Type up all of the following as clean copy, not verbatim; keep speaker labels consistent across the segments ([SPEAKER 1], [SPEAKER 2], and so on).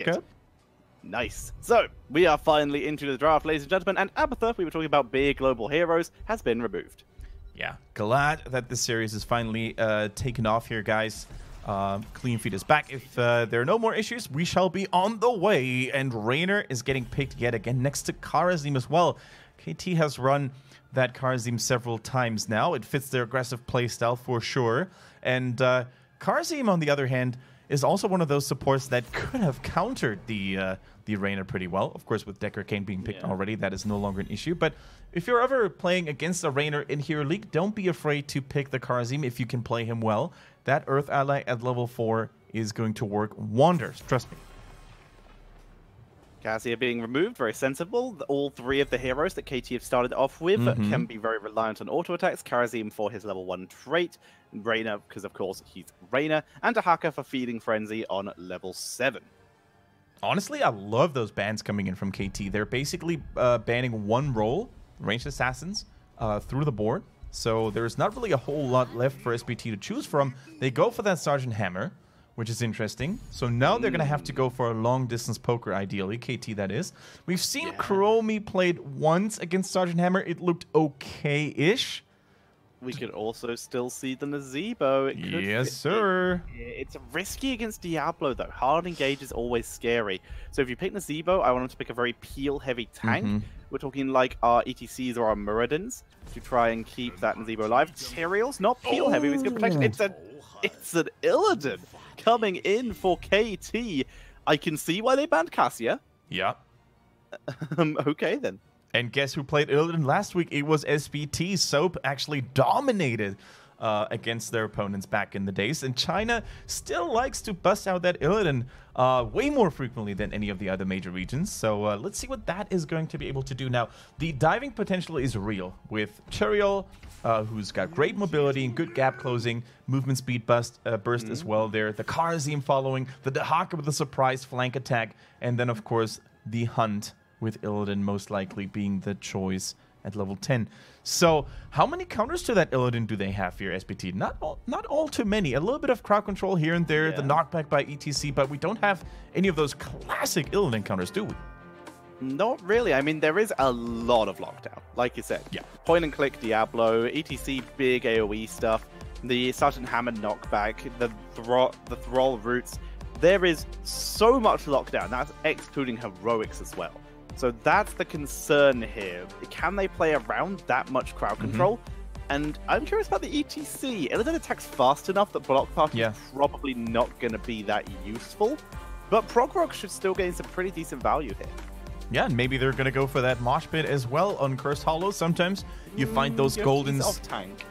[SPEAKER 1] Good.
[SPEAKER 2] Nice. So, we are finally into the draft, ladies and gentlemen, and Abatha, we were talking about big global heroes, has been removed.
[SPEAKER 1] Yeah, glad that this series is finally taken off here, guys. Clean Feet is back. If there are no more issues, we shall be on the way. And Raynor is getting picked yet again next to Kharazim as well. KT has run that Kharazim several times now. It fits their aggressive playstyle for sure. And Kharazim, on the other hand, is also one of those supports that could have countered the Raynor pretty well. Of course, with Decker Kane being picked already, that is no longer an issue. But if you're ever playing against a Raynor in Hero League, don't be afraid to pick the Kharazim if you can play him well. That Earth ally at level 4 is going to work wonders, trust me.
[SPEAKER 2] Cassia being removed, very sensible. All three of the heroes that KT have started off with can be very reliant on auto attacks. Kharazim for his level 1 trait, Raynor because of course he's Raynor, and Ahaka for Feeding Frenzy on level 7.
[SPEAKER 1] Honestly, I love those bans coming in from KT. They're basically banning one role, ranged assassins, through the board. So there's not really a whole lot left for SPT to choose from. They go for that Sergeant Hammer, which is interesting. So now they're going to have to go for a long-distance poker, ideally. KT, that is. We've seen Kuromi played once against Sergeant Hammer. It looked okay-ish.
[SPEAKER 2] We could also still see the Nazebo.
[SPEAKER 1] Yes, sir.
[SPEAKER 2] It's risky against Diablo, though. Hard engage is always scary. So if you pick Nazebo, I want him to pick a very peel-heavy tank. We're talking like our ETCs or our Muradins to try and keep that Nazebo alive. Tyrael's not peel-heavy, he's good protection. It's an Illidan coming in for KT. I can see why they banned Cassia.
[SPEAKER 1] Yeah.
[SPEAKER 2] Okay, then.
[SPEAKER 1] And guess who played Illidan last week? It was SPT. Soap actually dominated against their opponents back in the days. And China still likes to bust out that Illidan way more frequently than any of the other major regions. So let's see what that is going to be able to do. Now, the diving potential is real with Tyrael, who's got great mobility and good gap closing, movement speed burst as well there. The Kharazim following, the Dahaka with the surprise flank attack, and then, of course, the Hunt with Illidan most likely being the choice at level 10. So, how many counters to that Illidan do they have here, SPT? Not all too many. A little bit of crowd control here and there, the knockback by ETC, but we don't have any of those classic Illidan counters, do we?
[SPEAKER 2] Not really. I mean, there is a lot of lockdown, like you said.
[SPEAKER 1] Yeah.
[SPEAKER 2] Point and click Diablo, ETC big AoE stuff, the Sergeant Hammer knockback, the Thrall roots. There is so much lockdown. That's excluding heroics as well. So that's the concern here. Can they play around that much crowd control? And I'm curious about the ETC. Illidan attacks fast enough that Block Party is probably not going to be that useful. But Progrock should still gain some pretty decent value here.
[SPEAKER 1] Yeah, and maybe they're going to go for that Mosh Pit as well on Cursed Hollow. Sometimes you find those Goldens.
[SPEAKER 2] Off-tank.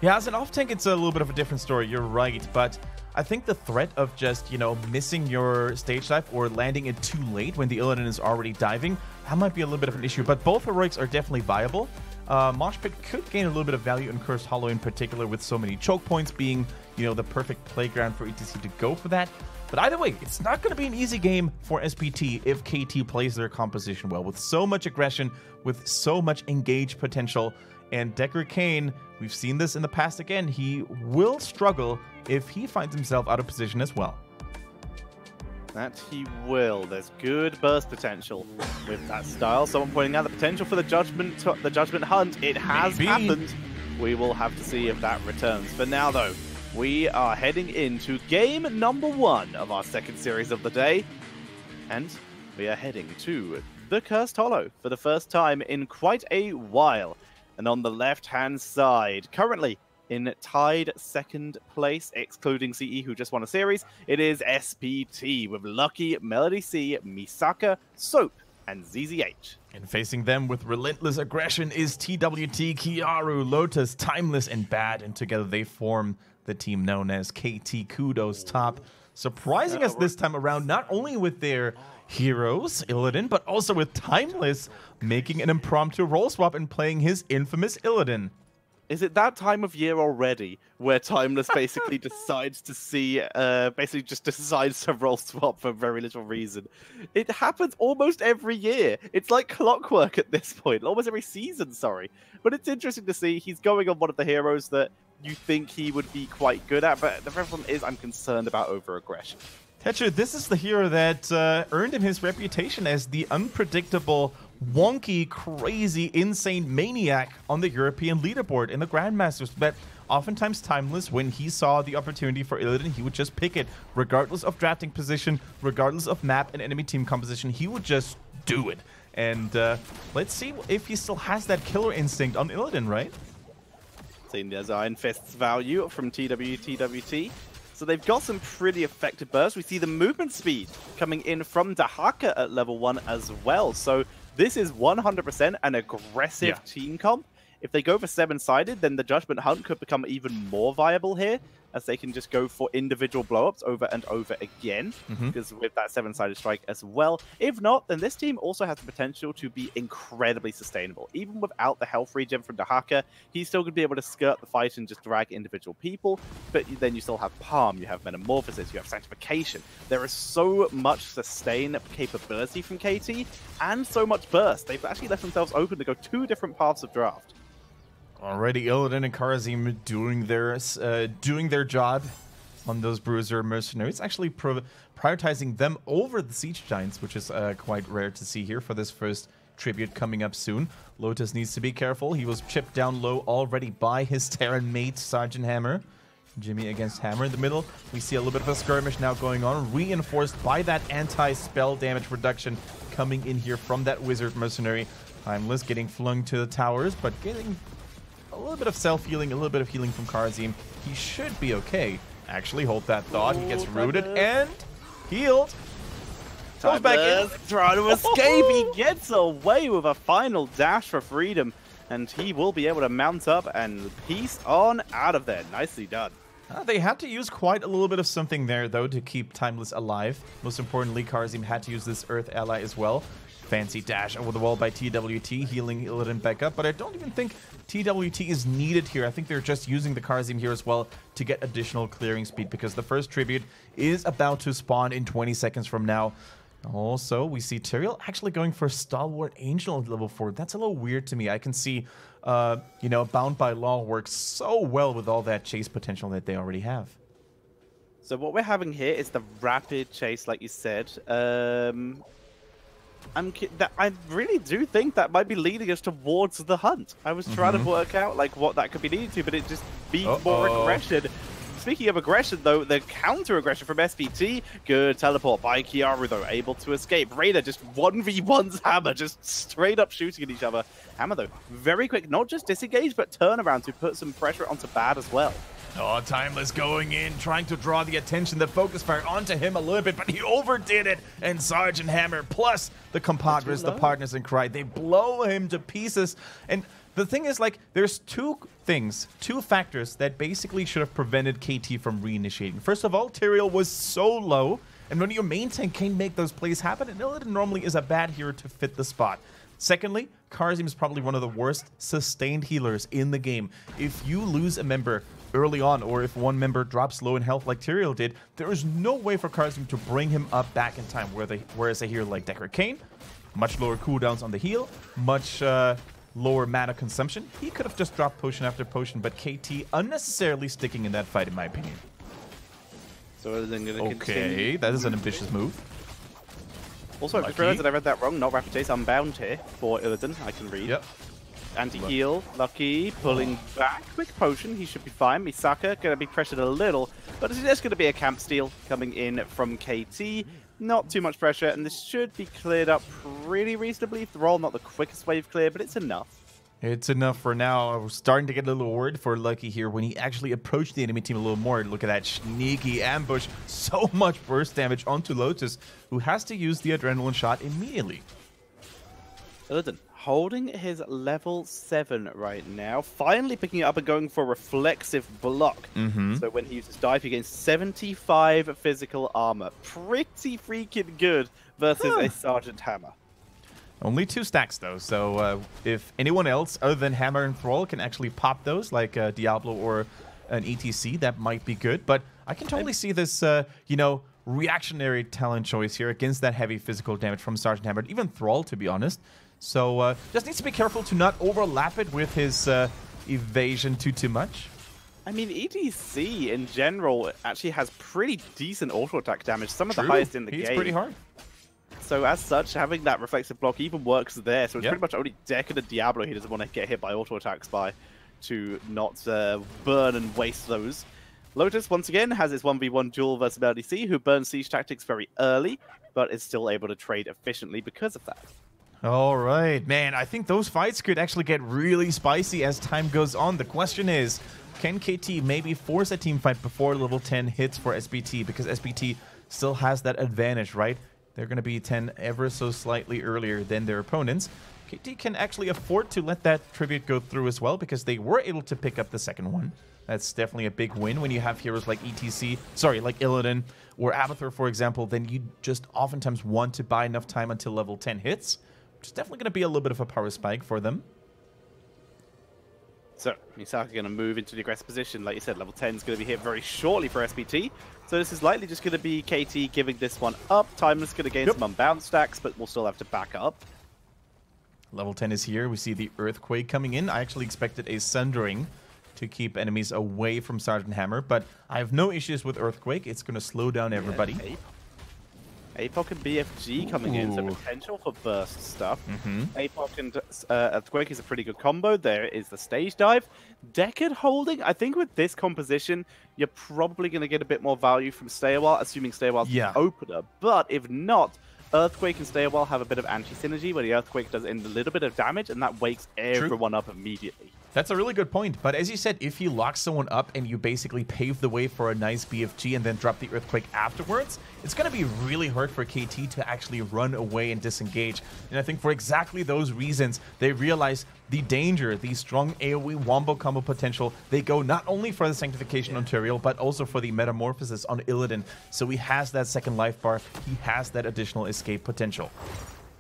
[SPEAKER 1] Yeah, as an off-tank, it's a little bit of a different story. You're right, but I think the threat of just, you know, missing your stage dive or landing it too late when the Illidan is already diving, that might be a little bit of an issue. But both heroics are definitely viable. Mosh Pit could gain a little bit of value in Cursed Hollow in particular, with so many choke points being, you know, the perfect playground for ETC to go for that. But either way, it's not going to be an easy game for SPT if KT plays their composition well. With so much aggression, with so much engage potential, and Decker Kane, we've seen this in the past again, he will struggle if he finds himself out of position as well.
[SPEAKER 2] That he will. There's good burst potential with that style. Someone pointing out the potential for the Judgment Hunt. It has happened. We will have to see if that returns. For now, though, we are heading into game number 1 of our second series of the day. And we are heading to the Cursed Hollow for the first time in quite a while. And on the left-hand side, currently in tied second place, excluding CE, who just won a series, it is SPT with Lucky, Melody C, Misaka, Soap, and ZZH.
[SPEAKER 1] And facing them with relentless aggression is TWT, Kiaru, Lotus, Timeless, and Bad. And together they form the team known as KT Kudos Top. Surprising us this time around, not only with their heroes, Illidan, but also with Timeless making an impromptu role swap and playing his infamous Illidan.
[SPEAKER 2] Is it that time of year already where Timeless basically decides to see, decides to role swap for very little reason? It happens almost every year. It's like clockwork at this point, almost every season, sorry. But it's interesting to see he's going on one of the heroes that you think he would be quite good at, but the problem is I'm concerned about over-aggression.
[SPEAKER 1] Tetcher, this is the hero that earned him his reputation as the unpredictable, wonky, crazy, insane maniac on the European leaderboard in the Grandmasters. But oftentimes Timeless, when he saw the opportunity for Illidan, he would just pick it. Regardless of drafting position, regardless of map and enemy team composition, he would just do it. And let's see if he still has that killer instinct on Illidan, right?
[SPEAKER 2] Seeing there's Iron Fist's value from TWT. So they've got some pretty effective bursts. We see the movement speed coming in from Dahaka at level 1 as well. So this is 100% an aggressive team comp. If they go for 7-sided, then the Judgment Hunt could become even more viable here, as they can just go for individual blowups over and over again, because with that 7-sided strike as well. If not, then this team also has the potential to be incredibly sustainable. Even without the health regen from Dahaka, he's still going to be able to skirt the fight and just drag individual people, but then you still have Palm, you have Metamorphosis, you have Sanctification. There is so much sustain capability from KT, and so much burst. They've actually left themselves open to go 2 different paths of draft.
[SPEAKER 1] Already Illidan and Kharazim doing their job on those Bruiser mercenaries, actually prioritizing them over the Siege Giants, which is quite rare to see here for this first tribute coming up soon. Lotus needs to be careful. He was chipped down low already by his Terran mate, Sergeant Hammer. Jimmy against Hammer in the middle. We see a little bit of a skirmish now going on, reinforced by that anti-spell damage reduction coming in here from that Wizard mercenary. Timeless getting flung to the towers, but getting a little bit of self-healing, a little bit of healing from Kharazim. He should be okay. Actually, hold that thought. He gets rooted and healed. Goes back in.
[SPEAKER 2] Trying to escape. He gets away with a final dash for freedom. And he will be able to mount up and piece on out of there. Nicely done.
[SPEAKER 1] They had to use quite a little bit of something there, though, to keep Timeless alive. Most importantly, Kharazim had to use this Earth ally as well. Fancy dash over the wall by TWT, healing Illidan back up, but I don't even think TWT is needed here. I think they're just using the Kharazim here as well to get additional clearing speed, because the first tribute is about to spawn in 20 seconds from now. Also, we see Tyrael actually going for Stalwart Angel at level 4. That's a little weird to me. I can see, you know, Bound by Law works so well with all that chase potential that they already have.
[SPEAKER 2] So what we're having here is the rapid chase, like you said. I really do think that might be leading us towards the hunt. I was trying to work out like what that could be leading to, but it just beats more aggression. Speaking of aggression, though, the counter-aggression from SPT. Good teleport by Kiaru, though, able to escape. Raider just 1v1s Hammer, just straight up shooting at each other. Hammer, though, very quick, not just disengage, but turn around to put some pressure onto Bad as well.
[SPEAKER 1] Oh, Timeless going in, trying to draw the attention, the focus fire onto him a little bit, but he overdid it. And Sergeant Hammer, plus the compadres, the partners in Cry, they blow him to pieces. And the thing is, like, there's two factors that basically should have prevented KT from reinitiating. First of all, Tyrael was so low, and when your main tank can't make those plays happen, and Illidan normally is a bad hero to fit the spot. Secondly, Kharazim is probably one of the worst sustained healers in the game. If you lose a member early on, or if one member drops low in health like Tyrael did, there is no way for Kharazim to bring him up back in time, whereas a hero like Decker Kane, much lower cooldowns on the heal, much lower mana consumption. He could have just dropped potion after potion, but KT unnecessarily sticking in that fight, in my opinion.
[SPEAKER 2] So then going to
[SPEAKER 1] continue. That is an ambitious move.
[SPEAKER 2] Also, I just realized that I read that wrong. Not Rapid Chase, Unbound here for Illidan. I can read.
[SPEAKER 1] Yep.
[SPEAKER 2] Anti-heal, Lucky, pulling back. Quick potion, he should be fine. Misaka going to be pressured a little, but it's just going to be a camp steal coming in from KT. Not too much pressure, and this should be cleared up pretty reasonably. Thrall, not the quickest wave clear, but it's enough.
[SPEAKER 1] It's enough for now. I was starting to get a little worried for Lucky here when he actually approached the enemy team a little more. Look at that sneaky ambush. So much burst damage onto Lotus, who has to use the adrenaline shot immediately.
[SPEAKER 2] Illidan holding his level 7 right now. Finally picking it up and going for a reflexive block. So when he uses dive, he gains 75 physical armor. Pretty freaking good versus a Sergeant Hammer.
[SPEAKER 1] Only 2 stacks, though, so if anyone else other than Hammer and Thrall can actually pop those, like Diablo or an ETC, that might be good. But I can totally see this, you know, reactionary talent choice here against that heavy physical damage from Sergeant Hammer, even Thrall, to be honest. So just needs to be careful to not overlap it with his evasion too much.
[SPEAKER 2] I mean, ETC in general actually has pretty decent auto attack damage, some of the highest in the game.
[SPEAKER 1] He's pretty hard.
[SPEAKER 2] So as such, having that reflexive block even works there. So it's pretty much only Deckard and Diablo he doesn't want to get hit by auto attacks by to not burn and waste those. Lotus, once again, has his 1v1 duel versus LDC, who burns siege tactics very early, but is still able to trade efficiently because of that.
[SPEAKER 1] All right, man, I think those fights could actually get really spicy as time goes on. The question is, can KT maybe force a team fight before level 10 hits for SPT? Because SPT still has that advantage, right? They're going to be 10 ever so slightly earlier than their opponents. KT can actually afford to let that tribute go through as well because they were able to pick up the second one. That's definitely a big win when you have heroes like like Illidan or Abathur, for example. Then you just oftentimes want to buy enough time until level 10 hits, which is definitely going to be a little bit of a power spike for them.
[SPEAKER 2] So, Misaka going to move into the aggressive position. Like you said, level 10 is going to be hit very shortly for SPT. So this is likely just going to be KT giving this one up. Timeless going to gain some unbound stacks, but we'll still have to back up.
[SPEAKER 1] Level 10 is here. We see the Earthquake coming in. I actually expected a Sundering to keep enemies away from Sergeant Hammer, but I have no issues with Earthquake. It's going to slow down everybody.
[SPEAKER 2] APOC and BFG coming in, so potential for burst stuff. APOC and Earthquake is a pretty good combo. There is the stage dive. Deckard holding. I think with this composition, you're probably going to get a bit more value from Stay a While, assuming Stay a While's the opener. But if not, Earthquake and Stay a While have a bit of anti-synergy, where the Earthquake does a little bit of damage, and that wakes everyone up immediately.
[SPEAKER 1] That's a really good point. But as you said, if you lock someone up and you basically pave the way for a nice BFG and then drop the Earthquake afterwards, it's going to be really hard for KT to actually run away and disengage. And I think for exactly those reasons, they realize the danger, the strong AoE wombo combo potential. They go not only for the Sanctification on Tyrael, but also for the Metamorphosis on Illidan. So he has that second life bar. He has that additional escape potential.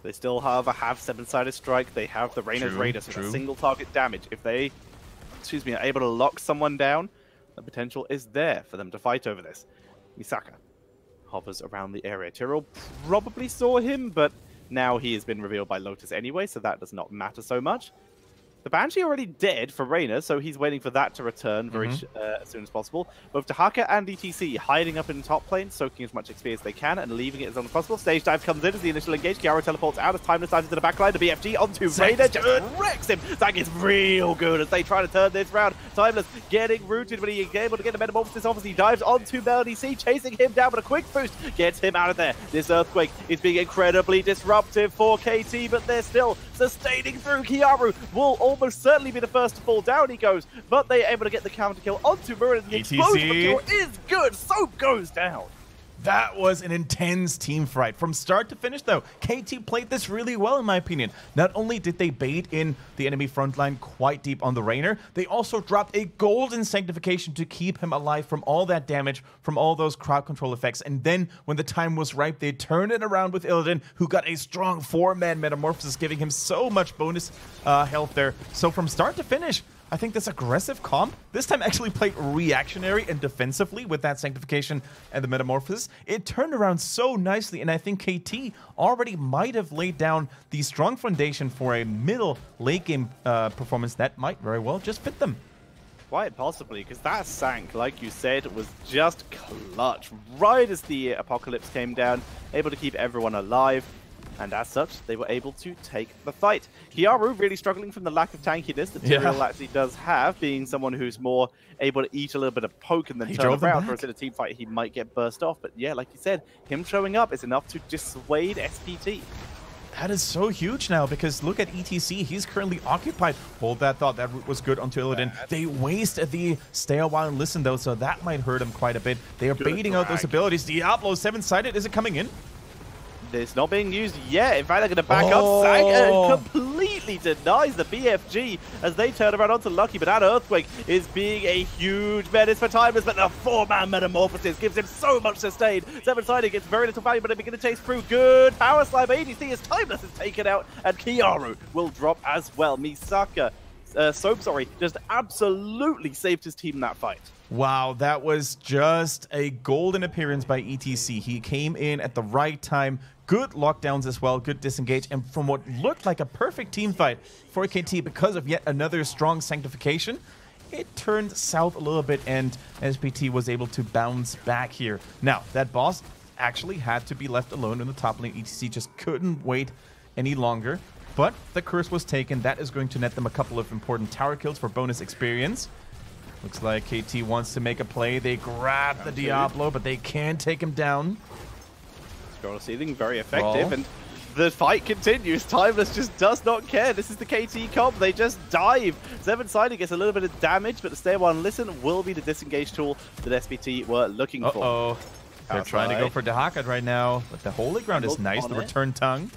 [SPEAKER 2] They still, however, have 7-sided strike. They have the Reyna's Raider, so that's single target damage. If they, are able to lock someone down, the potential is there for them to fight over this. Misaka hovers around the area. Tyrael probably saw him, but now he has been revealed by Lotus anyway, so that does not matter so much. The Banshee already dead for Reyna, so he's waiting for that to return very as soon as possible. Both Dahaka and ETC hiding up in the top lane, soaking as much XP as they can and leaving it as long as possible. Stage dive comes in as the initial engage. Kiara teleports out as Timeless dives into the backline. The BFG onto Reyna, just wrecks him. Zach is real good as they try to turn this round. Timeless getting rooted, but he is able to get the Metamorphosis off as he dives onto LDC, chasing him down, but a quick boost gets him out of there. This Earthquake is being incredibly disruptive for KT, but they're still sustaining through. Kiaru will almost certainly be the first to fall down, he goes, but they're able to get the counter kill onto Murin, and the explosion kill is good. Soap goes down.
[SPEAKER 1] That was an intense team fight. From start to finish, though, KT played this really well, in my opinion. Not only did they bait in the enemy front line quite deep on the Rainer, they also dropped a golden Sanctification to keep him alive from all that damage, from all those crowd control effects. And then, when the time was ripe, they turned it around with Illidan, who got a strong 4-man Metamorphosis, giving him so much bonus health there. So from start to finish, I think this aggressive comp, this time actually played reactionary and defensively with that Sanctification and the Metamorphosis. It turned around so nicely, and I think KT already might have laid down the strong foundation for a middle late game performance that might very well just fit them.
[SPEAKER 2] Quite possibly, because that Sank, like you said, was just clutch. Right as the apocalypse came down, able to keep everyone alive. And as such, they were able to take the fight. Kiaru really struggling from the lack of tankiness that Tyrael actually does have, being someone who's more able to eat a little bit of poke and then turn around. Whereas in a team fight, he might get burst off. But yeah, like you said, him showing up is enough to dissuade SPT.
[SPEAKER 1] That is so huge now, because look at ETC. He's currently occupied. Hold that thought. That route was good onto Illidan. They waste the Stay a While and Listen, though, so that might hurt him quite a bit. They are baiting out those abilities. Diablo 7-sided. Is it coming in?
[SPEAKER 2] It's not being used yet. In fact, they're going to back up. Sang completely denies the BFG as they turn around onto Lucky, but that Earthquake is being a huge menace for Timeless, but the 4-man Metamorphosis gives him so much sustain. 7-sided gets very little value, but they're beginning to chase through. Good power slide by EDC as Timeless is taken out, and Kiaru will drop as well. Misaka, just absolutely saved his team in that fight.
[SPEAKER 1] Wow, that was just a golden appearance by ETC. He came in at the right time. Good lockdowns as well, good disengage, and from what looked like a perfect team fight for KT because of yet another strong Sanctification, it turned south a little bit, and SPT was able to bounce back here. Now, that boss actually had to be left alone in the top lane. ETC just couldn't wait any longer, but the curse was taken. That is going to net them a couple of important tower kills for bonus experience. Looks like KT wants to make a play. They grab the Diablo, but they can't take him down.
[SPEAKER 2] Scroll ceiling, very effective, and the fight continues. Timeless just does not care. This is the KT comp. They just dive. Seven Siding gets a little bit of damage, but the Stay One Listen will be the disengage tool that SPT were looking for.
[SPEAKER 1] They're trying to go for Dahaka right now, but the Holy Ground is nice. The return tongue.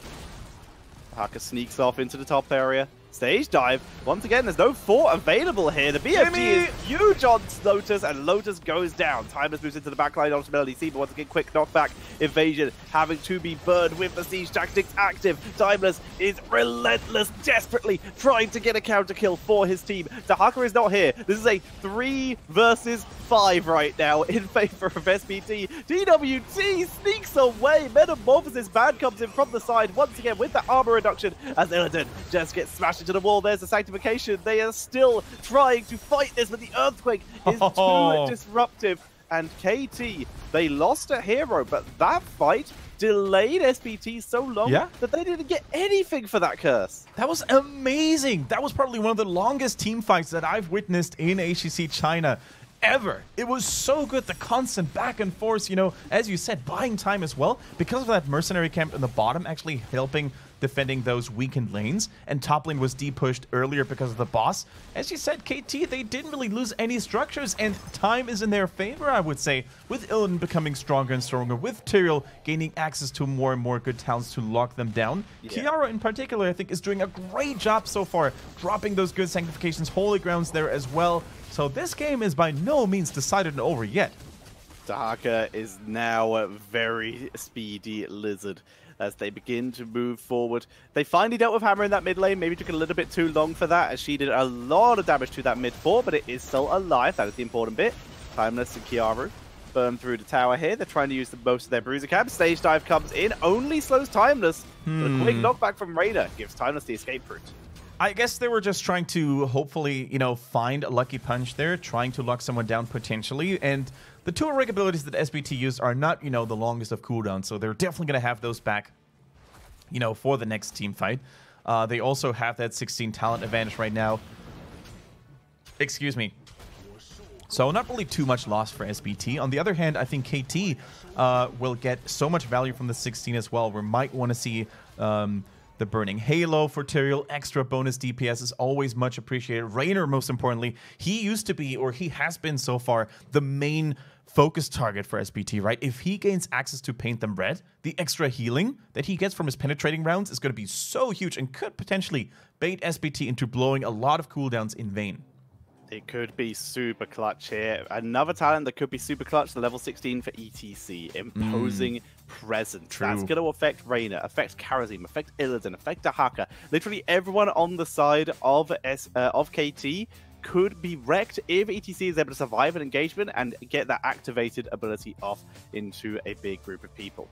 [SPEAKER 2] Dahaka sneaks off into the top area. Stage dive. Once again, there's no fort available here. The BFG is huge on Lotus, and Lotus goes down. Timeless moves into the backline onto Melody C, but once again, quick knockback evasion, having to be burned with the siege tactics active. Timeless is relentless, desperately trying to get a counter kill for his team. Dahaka is not here. This is a 3 versus 5 right now in favor of SPT. DWT sneaks away. Metamorphosis Band comes in from the side once again with the armor reduction as Illidan just gets smashed into the wall. There's the sanctification. They are still trying to fight this, but the earthquake is too disruptive. And KT, they lost a hero, but that fight delayed SPT so long that they didn't get anything for that curse.
[SPEAKER 1] That was amazing. That was probably one of the longest team fights that I've witnessed in HGC China ever. It was so good, the constant back and forth, you know, as you said, buying time as well, because of that mercenary camp in the bottom actually helping defending those weakened lanes, and top lane was depushed earlier because of the boss. As you said, KT, they didn't really lose any structures, and time is in their favor, I would say, with Illidan becoming stronger and stronger, with Tyrael gaining access to more and more good talents to lock them down. Kiara in particular, I think, is doing a great job so far, dropping those good sanctifications, holy grounds there as well. So this game is by no means decided and over yet.
[SPEAKER 2] Dahaka is now a very speedy Lizard as they begin to move forward. They finally dealt with Hammer in that mid lane. Maybe took a little bit too long for that, as she did a lot of damage to that mid 4, but it is still alive. That is the important bit. Timeless and Kiaru burn through the tower here. They're trying to use the most of their bruiser cab. Stage dive comes in, only slows Timeless. But a quick knockback from Raider gives Timeless the escape route.
[SPEAKER 1] I guess they were just trying to hopefully, you know, find a lucky punch there, trying to lock someone down potentially. And the two rig abilities that SPT used are not, you know, the longest of cooldowns, so they're definitely going to have those back, you know, for the next team fight. They also have that 16 talent advantage right now. Excuse me. So not really too much loss for SPT. On the other hand, I think KT will get so much value from the 16 as well. We might want to see the Burning Halo for Tyrael. Extra bonus DPS is always much appreciated. Raynor, most importantly, he used to be, or he has been so far, the main focus target for SPT, right? If he gains access to Paint Them Red, the extra healing that he gets from his penetrating rounds is going to be so huge and could potentially bait SPT into blowing a lot of cooldowns in vain.
[SPEAKER 2] It could be super clutch here. Another talent that could be super clutch, the level 16 for ETC. Imposing presence.
[SPEAKER 1] True.
[SPEAKER 2] That's going to affect Reyna, affect Karazim, affect Illidan, affect Dahaka. Literally everyone on the side of KT could be wrecked if ETC is able to survive an engagement and get that activated ability off into a big group of people.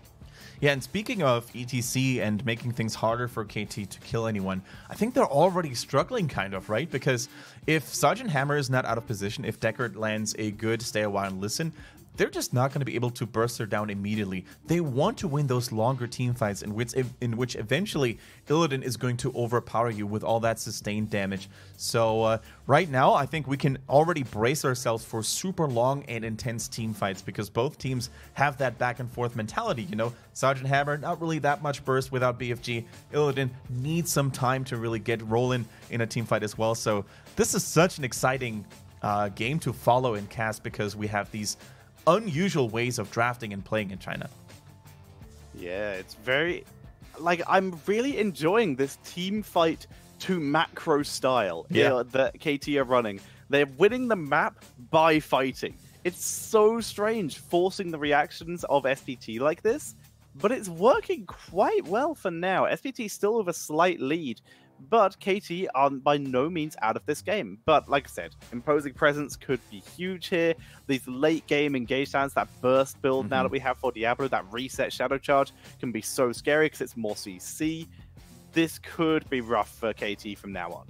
[SPEAKER 1] Yeah, and speaking of ETC and making things harder for KT to kill anyone, I think they're already struggling kind of, right? Because if Sergeant Hammer is not out of position, if Deckard lands a good stay a while and listen, they're just not going to be able to burst her down immediately. They want to win those longer team fights in which eventually Illidan is going to overpower you with all that sustained damage. So right now, I think we can already brace ourselves for super long and intense team fights because both teams have that back and forth mentality. You know, Sergeant Hammer, not really that much burst without BFG. Illidan needs some time to really get rolling in a team fight as well. So this is such an exciting game to follow in CAS because we have these unusual ways of drafting and playing in China.
[SPEAKER 2] Yeah, it's very... Like, I'm really enjoying this team fight to macro style that KT are running. They're winning the map by fighting. It's so strange forcing the reactions of SPT like this, but it's working quite well for now. SPT still with a slight lead, but KT are by no means out of this game. But like I said, imposing presence could be huge here. These late game engage stands, that burst build now that we have for Diablo, that reset shadow charge can be so scary because it's more CC. This could be rough for KT from now on.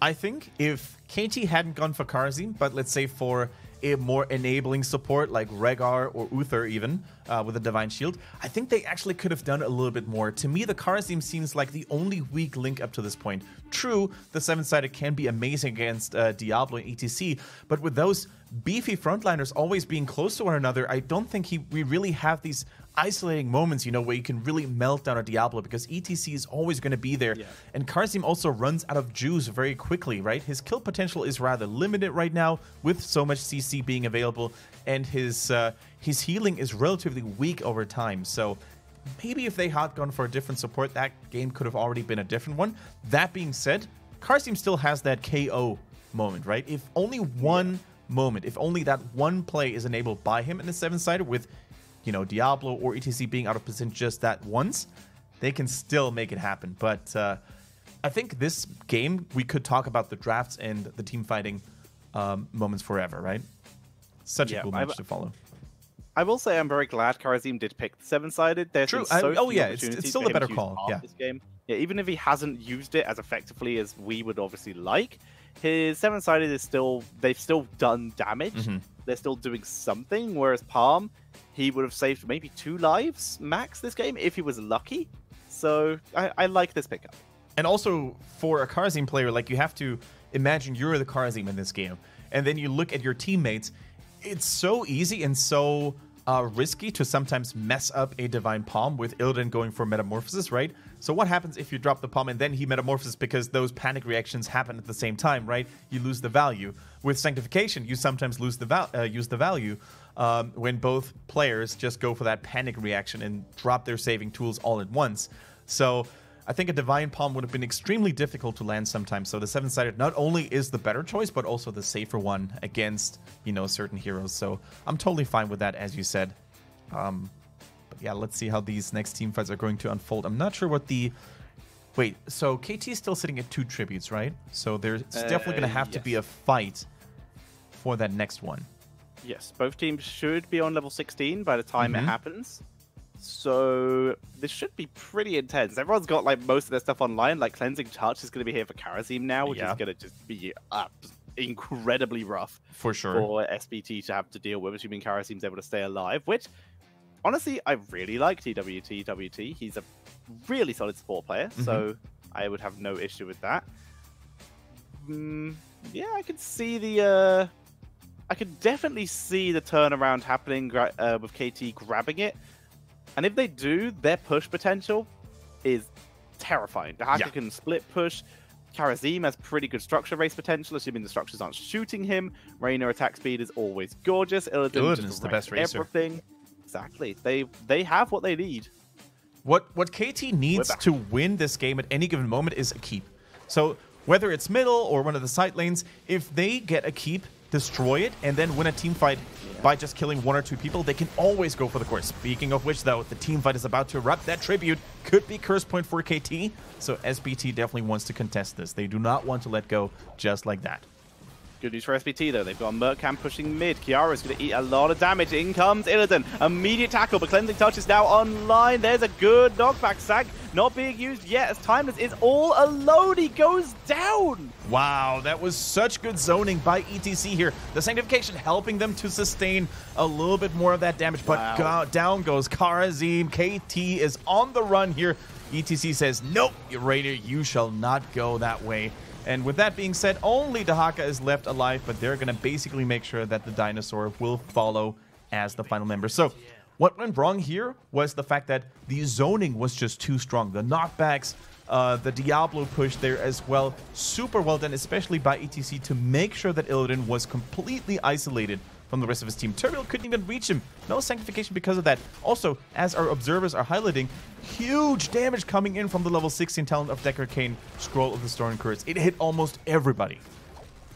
[SPEAKER 1] I think if KT hadn't gone for Karazim, but let's say for a more enabling support like Rehgar or Uther even, with a Divine Shield, I think they actually could have done a little bit more. To me, the Karazim seems like the only weak link up to this point. True, the 7-sided can be amazing against Diablo and ETC, but with those beefy frontliners always being close to one another, I don't think we really have these isolating moments, you know, where you can really melt down a Diablo, because ETC is always going to be there. Yeah. And Karazim also runs out of juice very quickly, right? His kill potential is rather limited right now with so much CC being available, and his healing is relatively weak over time. So maybe if they had gone for a different support, that game could have already been a different one. That being said, Karazim still has that KO moment, right? If only one moment, if only that one play is enabled by him in the 7-sided with, you know, Diablo or ETC being out of position just that once, they can still make it happen. But I think this game, we could talk about the drafts and the team fighting moments forever, right? Such a cool match to follow.
[SPEAKER 2] I will say I'm very glad Karazim did pick the 7-sided. There's
[SPEAKER 1] True. It's still a better call. Yeah.
[SPEAKER 2] This game. Yeah, even if he hasn't used it as effectively as we would obviously like, his 7-sided is still, they've still done damage. They're still doing something, whereas Palm, he would have saved maybe 2 lives max this game if he was lucky. So I like this pickup.
[SPEAKER 1] And also for a Karazim player, like, you have to imagine you're the Karazim in this game, and then you look at your teammates. It's so easy and so risky to sometimes mess up a Divine Palm with Illidan going for Metamorphosis, right? So what happens if you drop the Palm and then he Metamorphoses, because those panic reactions happen at the same time, right? You lose the value. With Sanctification, you sometimes lose the use the value when both players just go for that panic reaction and drop their saving tools all at once. So I think a Divine Palm would have been extremely difficult to land sometimes. So the 7-sided not only is the better choice, but also the safer one against, you know, certain heroes. So I'm totally fine with that, as you said. But yeah, let's see how these next team fights are going to unfold. I'm not sure what the... Wait, so KT is still sitting at 2 tributes, right? So there's definitely going to have to be a fight for that next one. Yes,
[SPEAKER 2] both teams should be on level 16 by the time it happens. So this should be pretty intense. Everyone's got like most of their stuff online. Like Cleansing Touch is going to be here for Karazim now, which is going to just be incredibly rough
[SPEAKER 1] for sure
[SPEAKER 2] for SPT to have to deal with, assuming Karazim's able to stay alive. Which, honestly, I really like TWT. He's a really solid support player, so I would have no issue with that. Yeah, I could see the. I could definitely see the turnaround happening with KT grabbing it. And if they do, their push potential is terrifying. Dahaka can split push. Karazim has pretty good structure race potential, assuming the structures aren't shooting him. Reina attack speed is always gorgeous. Illidan
[SPEAKER 1] is the best racer.
[SPEAKER 2] Everything. Exactly. They have what they need.
[SPEAKER 1] What KT needs to win this game at any given moment is a keep. So whether it's middle or one of the side lanes, if they get a keep, destroy it, and then win a team fight by just killing 1 or 2 people, they can always go for the core. Speaking of which, though, the team fight is about to erupt. That tribute could be curse point for KT, so SPT definitely wants to contest this. They do not want to let go just like that.
[SPEAKER 2] Good news for SPT, though. They've got Mercam pushing mid. Kiara's going to eat a lot of damage. In comes Illidan. Immediate tackle, but Cleansing Touch is now online. There's a good knockback. Sag not being used yet, as Timeless is all alone. He goes down.
[SPEAKER 1] Wow, that was such good zoning by ETC here. The Sanctification helping them to sustain a little bit more of that damage, but down goes Karazim. KT is on the run here. ETC says, nope, Raider, you shall not go that way. And with that being said, only Dahaka is left alive, but they're going to basically make sure that the dinosaur will follow as the final member. So what went wrong here was the fact that the zoning was just too strong. The knockbacks, the Diablo push there as well, super well done, especially by ETC, to make sure that Illidan was completely isolated from the rest of his team. Turbial couldn't even reach him. No Sanctification because of that. Also, as our observers are highlighting, huge damage coming in from the level 16 talent of Decker Kane, Scroll of the Storm Curse. It hit almost everybody.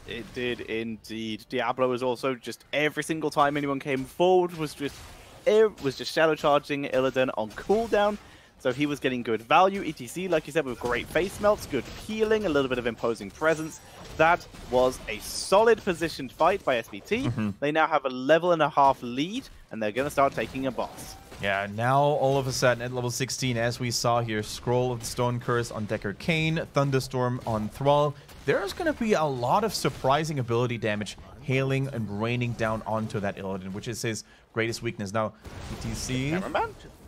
[SPEAKER 2] It did indeed. Diablo was also just every single time anyone came forward was just shadow charging Illidan on cooldown. So he was getting good value. ETC, like you said, with great face melts, good healing, a little bit of imposing presence. That was a solid positioned fight by SPT. They now have a level and a half lead, and they're going to start taking a boss.
[SPEAKER 1] Yeah, now all of a sudden at level 16, as we saw here, Scroll of the Stone Curse on Decker Kane, Thunderstorm on Thrall. There's going to be a lot of surprising ability damage hailing and raining down onto that Illidan, which is his greatest weakness. Now, ETC,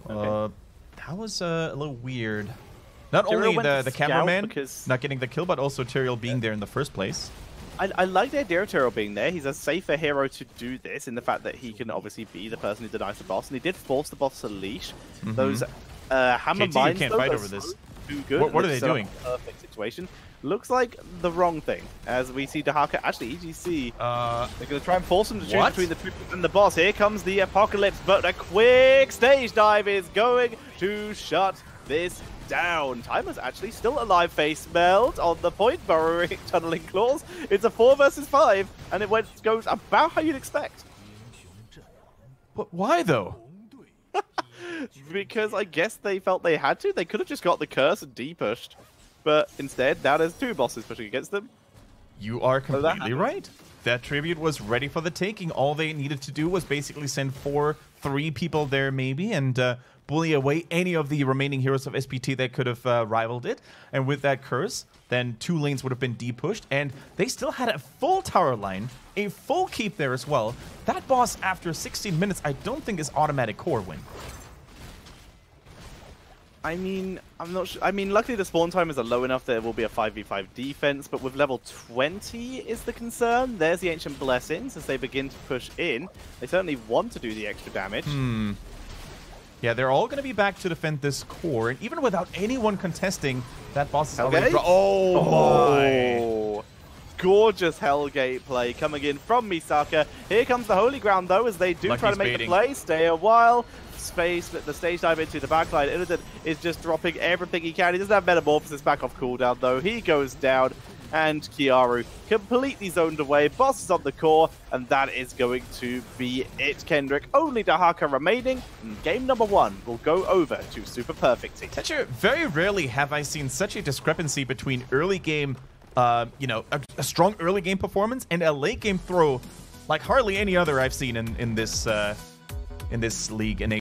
[SPEAKER 1] that was a little weird. Not only the cameraman not getting the kill, but also Tyrael being there in the first place.
[SPEAKER 2] I like the idea of Tyrael being there. He's a safer hero to do this in the fact that he can obviously be the person who denies the boss, and he did force the boss to leash. Those hammer
[SPEAKER 1] KT,
[SPEAKER 2] mines,
[SPEAKER 1] you can't fight over this.
[SPEAKER 2] Too good.
[SPEAKER 1] What are they doing?
[SPEAKER 2] Perfect situation. Looks like the wrong thing, as we see Dahaka. Actually, EGC, they're going to try and force him to choose between the trooper and the boss. Here comes the Apocalypse, but a quick stage dive is going to shut this down. Timer's actually still alive. Face melt on the point, burrowing, tunneling claws. It's a 4 versus 5, and it goes about how you'd expect.
[SPEAKER 1] But why though?
[SPEAKER 2] Because I guess they felt they had to. They could have just got the curse and D-pushed, but instead now there's 2 bosses pushing against them.
[SPEAKER 1] You are completely right. That tribute was ready for the taking. All they needed to do was basically send 3 people there maybe, and bully away any of the remaining heroes of SPT that could have rivaled it. And with that curse, then 2 lanes would have been D-pushed, and they still had a full tower line, a full keep there as well. That boss, after 16 minutes, I don't think is automatic core win.
[SPEAKER 2] I mean, I'm not sure. I mean, luckily the spawn timers are low enough that it will be a 5v5 defense, but with level 20 is the concern. There's the Ancient Blessings as they begin to push in. They certainly want to do the extra damage.
[SPEAKER 1] Yeah, they're all going to be back to defend this core, and even without anyone contesting, that boss is already...
[SPEAKER 2] Oh my! Gorgeous Hellgate play coming in from Misaka. Here comes the Holy Ground, though, as they do try to make the play. Stay a while. Space, the stage dive into the backline. Illidan is just dropping everything he can. He doesn't have Metamorphosis back off cooldown, though. He goes down, and Kiaru completely zoned away. Boss is on the core, and that is going to be it, Kendrick. Only Dahaka remaining, and game number 1 will go over to Super Perfect Team.
[SPEAKER 1] Tetcher, very rarely have I seen such a discrepancy between early game, you know, a strong early game performance and a late game throw like hardly any other I've seen in this league in